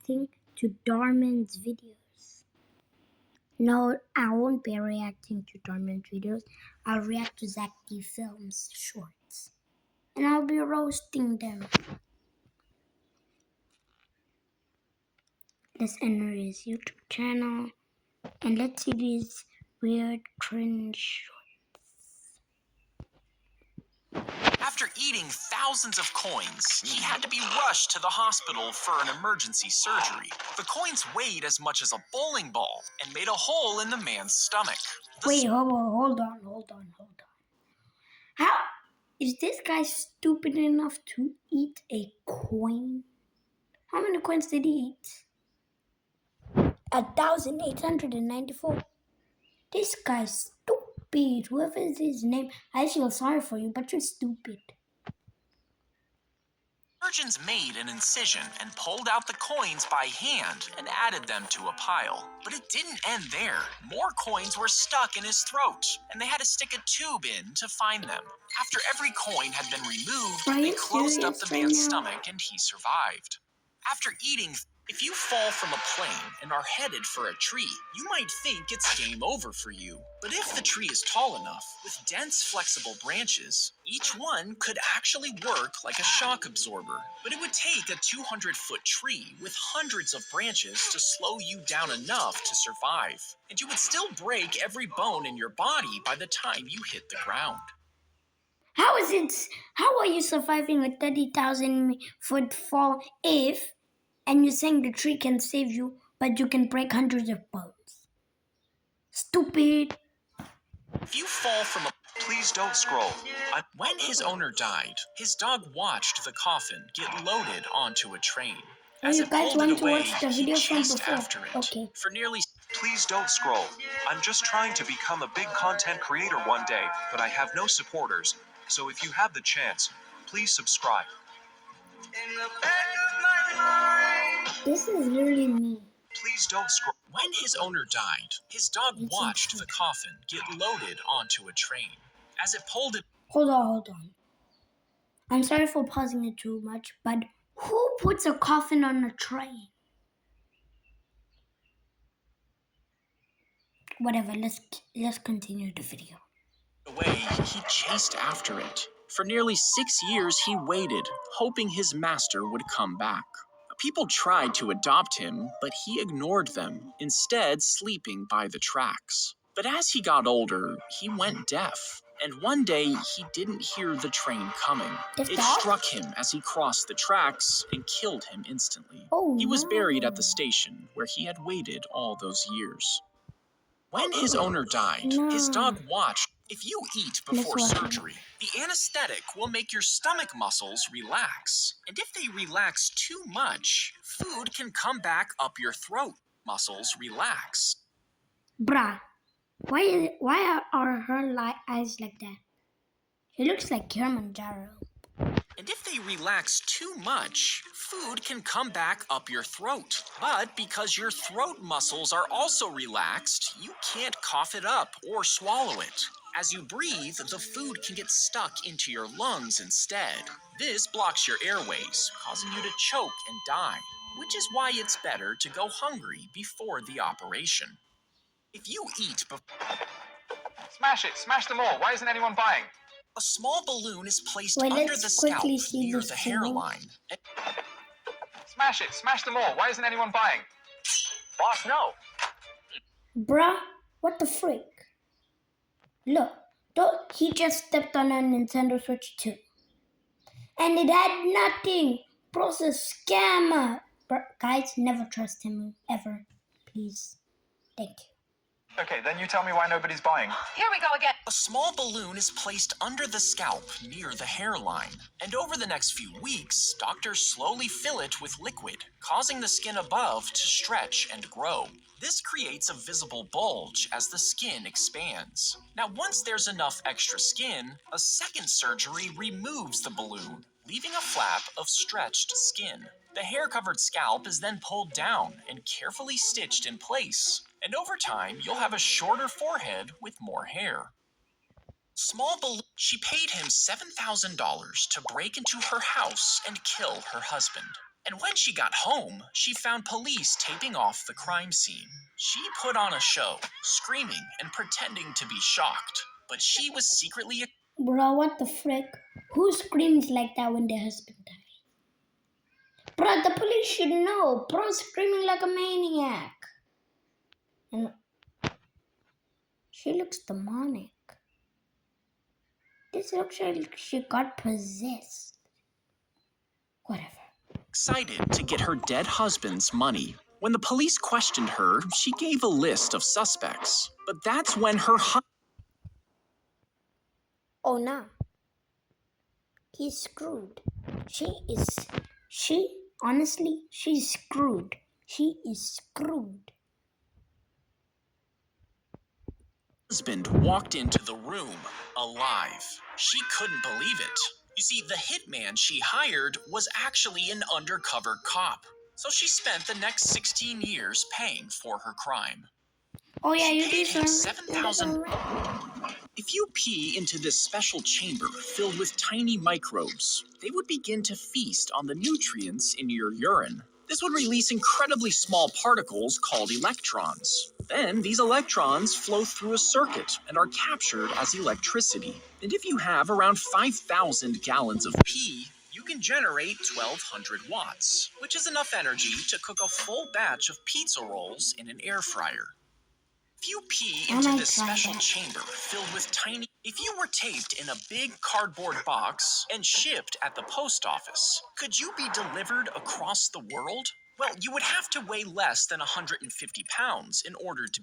reacting to Darman's videos. No, I won't be reacting to Darman's videos. I'll react to Zack Films shorts. And I'll be roasting them. Let's enter his YouTube channel. And let's see these weird cringe shorts. After eating thousands of coins, he had to be rushed to the hospital for an emergency surgery. The coins weighed as much as a bowling ball and made a hole in the man's stomach. Wait, hold on. How is this guy stupid enough to eat a coin? How many coins did he eat? 1,894. This guy's stupid. Whoever is his name, I feel sorry for you, but you're stupid. Surgeons made an incision and pulled out the coins by hand and added them to a pile. But it didn't end there. More coins were stuck in his throat, and they had to stick a tube in to find them. After every coin had been removed, they closed up the man's stomach and he survived. After eating, if you fall from a plane and are headed for a tree, you might think it's game over for you. But if the tree is tall enough, with dense, flexible branches, each one could actually work like a shock absorber. But it would take a 200-foot tree with hundreds of branches to slow you down enough to survive. And you would still break every bone in your body by the time you hit the ground. How are you surviving a 30,000-foot fall and you're saying the tree can save you, but you can break hundreds of bones? Stupid. If you fall from a... Please don't scroll. When his owner died, his dog watched the coffin get loaded onto a train. As you it guys pulled want it to away, watch the he video from chased before? after it. Okay. For nearly... Please don't scroll. I'm just trying to become a big content creator one day, but I have no supporters. So if you have the chance, please subscribe. This is really me. Please don't scroll. When his owner died, his dog watched the coffin get loaded onto a train. As it pulled it... Hold on. I'm sorry for pausing it too much, but who puts a coffin on a train? Whatever, let's continue the video. Away, he chased after it. For nearly 6 years, he waited, hoping his master would come back. People tried to adopt him, but he ignored them, instead sleeping by the tracks. But as he got older, he went deaf. And one day, he didn't hear the train coming. It struck him as he crossed the tracks and killed him instantly. He was buried at the station where he had waited all those years. When his owner died, his dog watched. If you eat before surgery, the anesthetic will make your stomach muscles relax. And if they relax too much, food can come back up your throat. Muscles relax. Bruh, why are her eyes like that? It looks like Kilimanjaro. And if they relax too much, food can come back up your throat. But because your throat muscles are also relaxed, you can't cough it up or swallow it. As you breathe, the food can get stuck into your lungs instead. This blocks your airways, causing you to choke and die, which is why it's better to go hungry before the operation. If you eat before... Smash it! Smash them all! Why isn't anyone buying? A small balloon is placed under the scalp near the hairline. Smash it! Smash them all! Why isn't anyone buying? Boss, no! Bruh, what the freak? Look, he just stepped on a Nintendo Switch 2. And it had nothing! Bro's a scammer! Guys, never trust him, ever. Please. Thank you. Okay, then you tell me why nobody's buying. Here we go again. A small balloon is placed under the scalp near the hairline. And over the next few weeks, doctors slowly fill it with liquid, causing the skin above to stretch and grow. This creates a visible bulge as the skin expands. Now, once there's enough extra skin, a second surgery removes the balloon, leaving a flap of stretched skin. The hair-covered scalp is then pulled down and carefully stitched in place. And over time, you'll have a shorter forehead with more hair. Small balloon. She paid him $7,000 to break into her house and kill her husband. And when she got home, she found police taping off the crime scene. She put on a show, screaming and pretending to be shocked, but she was secretly. Bro, what the frick? Who screams like that when their husband dies? Bro, the police should know. Bro screaming like a maniac. And she looks demonic. This looks like she got possessed. Whatever. Excited to get her dead husband's money. When the police questioned her, she gave a list of suspects. But that's when her Oh no. He's screwed. Honestly, she's screwed. She is screwed. husband walked into the room alive. She couldn't believe it. You see, the hitman she hired was actually an undercover cop. So she spent the next 16 years paying for her crime. Oh yeah, you Paid do him some 7,000. If you pee into this special chamber filled with tiny microbes, they would begin to feast on the nutrients in your urine. This would release incredibly small particles called electrons. Then these electrons flow through a circuit and are captured as electricity. And if you have around 5,000 gallons of pee, you can generate 1,200 watts, which is enough energy to cook a full batch of pizza rolls in an air fryer. If you pee into this special chamber filled with tiny... If you were taped in a big cardboard box and shipped at the post office, could you be delivered across the world? Well, you would have to weigh less than 150 pounds in order to...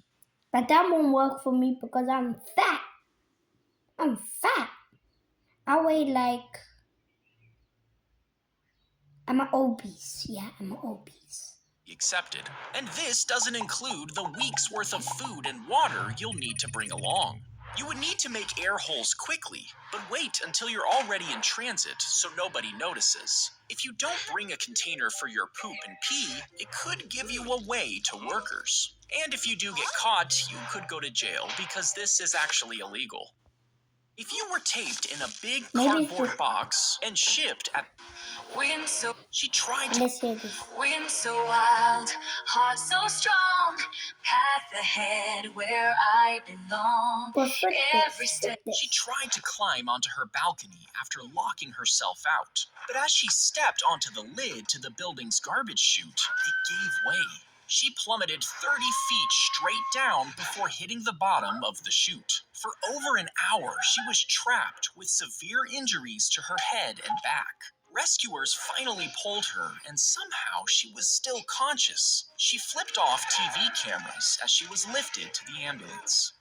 But that won't work for me because I'm fat. I'm fat. I weigh like... I'm an obese. Yeah, I'm an obese. Accepted. And this doesn't include the week's worth of food and water you'll need to bring along. You would need to make air holes quickly, but wait until you're already in transit so nobody notices. If you don't bring a container for your poop and pee, it could give you away to workers. And if you do get caught, you could go to jail because this is actually illegal. If you were taped in a big cardboard box and shipped at... She tried to... Let's hear this. Wind so wild, heart so strong, path ahead where I belong. Every step. She tried to climb onto her balcony after locking herself out. But as she stepped onto the lid to the building's garbage chute, it gave way. She plummeted 30 feet straight down before hitting the bottom of the chute. For over an hour, she was trapped with severe injuries to her head and back. Rescuers finally pulled her, and somehow she was still conscious. She flipped off TV cameras as she was lifted to the ambulance.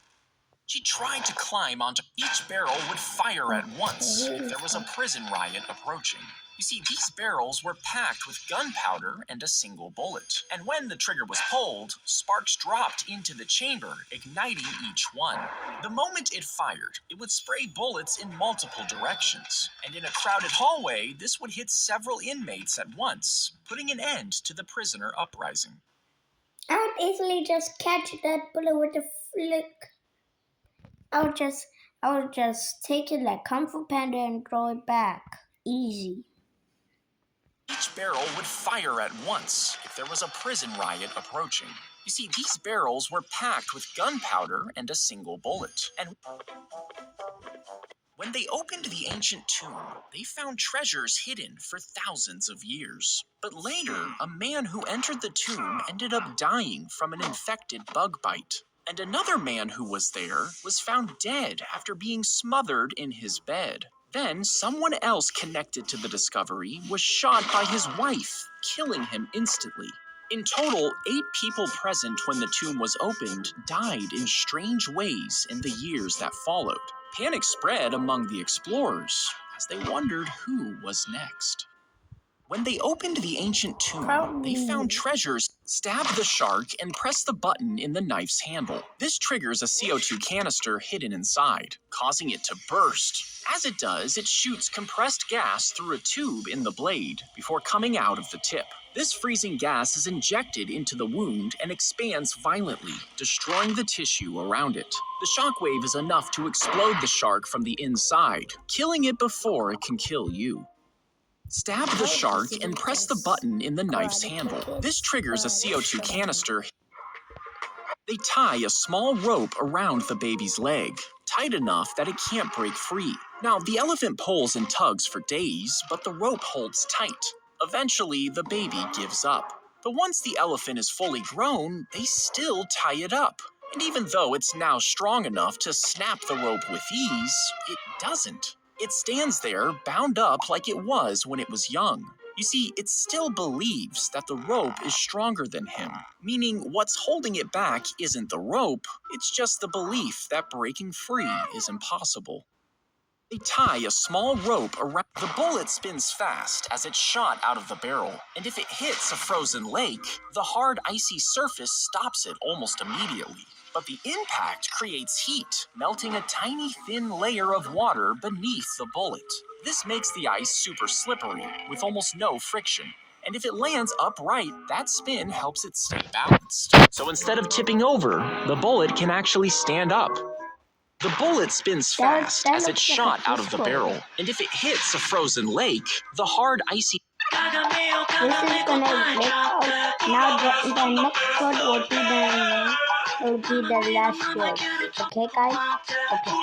She tried to climb onto... Each barrel would fire at once if there was a prison riot approaching. You see, these barrels were packed with gunpowder and a single bullet. And when the trigger was pulled, sparks dropped into the chamber, igniting each one. The moment it fired, it would spray bullets in multiple directions. And in a crowded hallway, this would hit several inmates at once, putting an end to the prisoner uprising. I would easily just catch that bullet with a flick. I would just take it like Kung Fu Panda and throw it back. Easy. Each barrel would fire at once if there was a prison riot approaching. You see, these barrels were packed with gunpowder and a single bullet. And when they opened the ancient tomb, they found treasures hidden for thousands of years. But later, a man who entered the tomb ended up dying from an infected bug bite. And another man who was there was found dead after being smothered in his bed. Then someone else connected to the discovery was shot by his wife, killing him instantly. In total, 8 people present when the tomb was opened died in strange ways in the years that followed. Panic spread among the explorers as they wondered who was next. When they opened the ancient tomb, they found treasures. Stab the shark and press the button in the knife's handle. This triggers a CO2 canister hidden inside, causing it to burst. As it does, it shoots compressed gas through a tube in the blade before coming out of the tip. This freezing gas is injected into the wound and expands violently, destroying the tissue around it. The shockwave is enough to explode the shark from the inside, killing it before it can kill you. Stab the shark and press the button in the knife's handle. This triggers a CO2 canister. They tie a small rope around the baby's leg, tight enough that it can't break free. Now, the elephant pulls and tugs for days, but the rope holds tight. Eventually, the baby gives up. But once the elephant is fully grown, they still tie it up. And even though it's now strong enough to snap the rope with ease, it doesn't. It stands there, bound up like it was when it was young. You see, it still believes that the rope is stronger than him, meaning what's holding it back isn't the rope, it's just the belief that breaking free is impossible. They tie a small rope around. The bullet spins fast as it's shot out of the barrel, and if it hits a frozen lake, the hard, icy surface stops it almost immediately. But the impact creates heat, melting a tiny thin layer of water beneath the bullet. This makes the ice super slippery, with almost no friction. And if it lands upright, that spin helps it stay balanced. So instead of tipping over, the bullet can actually stand up. The bullet spins fast as it's shot out of the barrel, and if it hits a frozen lake, the hard, icy... This is gonna break out. Now the next word will be the last word. Okay, guys? Okay.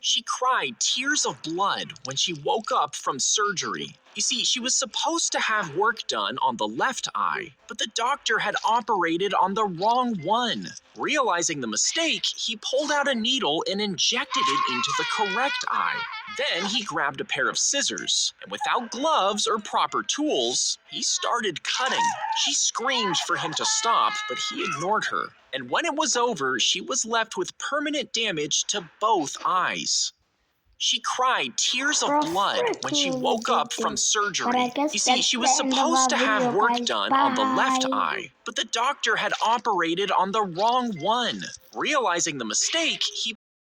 She cried tears of blood when she woke up from surgery. You see, she was supposed to have work done on the left eye, but the doctor had operated on the wrong one. Realizing the mistake, he pulled out a needle and injected it into the correct eye. Then he grabbed a pair of scissors, and without gloves or proper tools, he started cutting. She screamed for him to stop, but he ignored her. And when it was over, she was left with permanent damage to both eyes. She cried tears of blood when she woke up from surgery. You see, she was supposed to have work done on the left eye, but the doctor had operated on the wrong one. Realizing the mistake, he